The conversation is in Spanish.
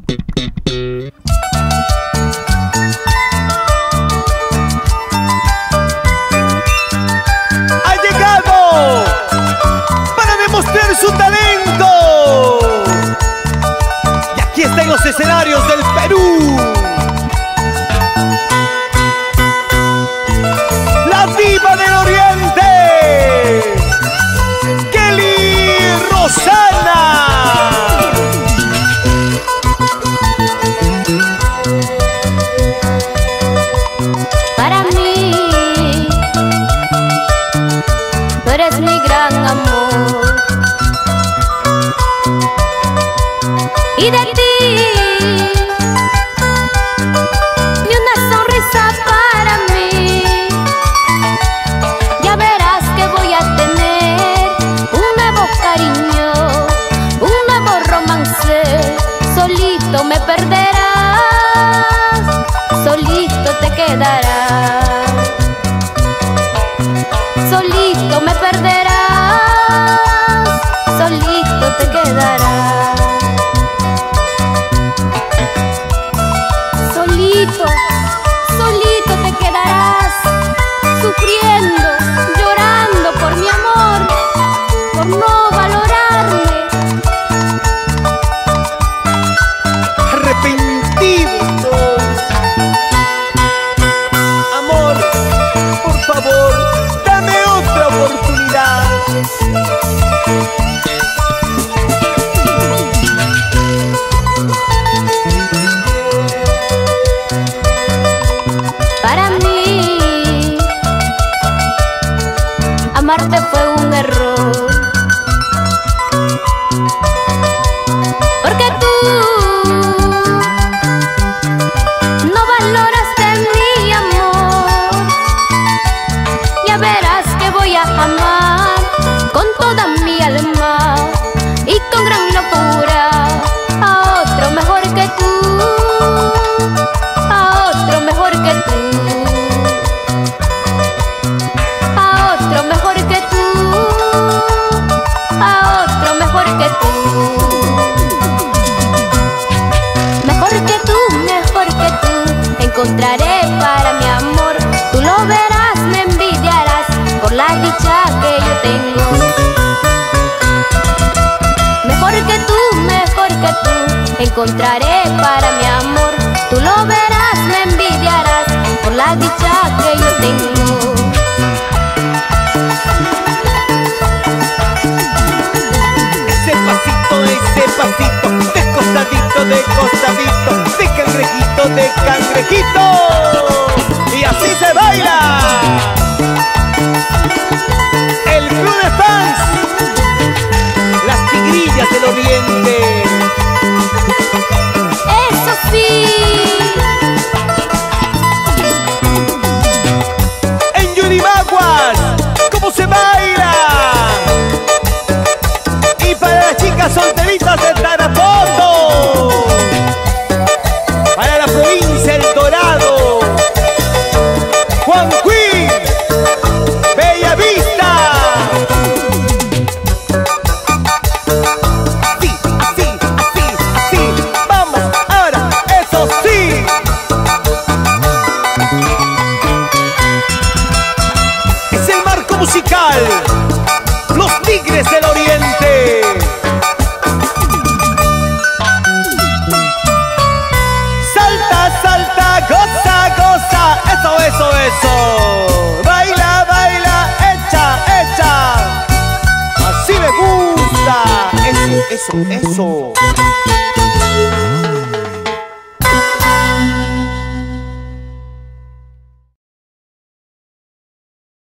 Ha llegado para demostrar su talento. Y aquí está en los escenarios del Perú, la diva del Oriente, Kelly Rosana. Para mí, tú eres mi gran amor, y de ti ni una sonrisa para mí. Ya verás que voy a tener un nuevo cariño, un nuevo romance. Solito me perderás, solito te quedarás, solito me perderás, solito te quedarás. Solito, solito te quedarás, sufriendo, llorando por mi amor, por no valorarme. Arrepentido estoy. Amor, por favor, dame otra oportunidad. Para mí, amarte fue un error, porque tú no valoraste mi amor. Ya verás que voy a amar con toda mi alma y con gran locura a otro mejor que tú, a otro mejor que tú, a otro mejor que tú, a otro mejor que tú. Mejor que tú encontraré para mi amor. Tú lo verás, me envidiarás por la dicha que yo tengo. Mejor que tú encontraré para mi amor. Tú lo verás, me envidiarás por la dicha que yo tengo. Ese pasito, de costadito, de cangrejito, y así se baila. El club de fans, las tigrillas del Oriente. Eso sí. En Yurimaguas, ¿cómo se baila? Y para las chicas solteritas de Tarapoto, para la provincia El Dorado, Juanquí, Bella Vista. Sí, así, así, así. Vamos ahora, eso sí. Es el marco musical, los Tigres del Oriente. Salta, salta, goza, goza. Eso. Baila, baila, echa, echa. Así me gusta. Eso.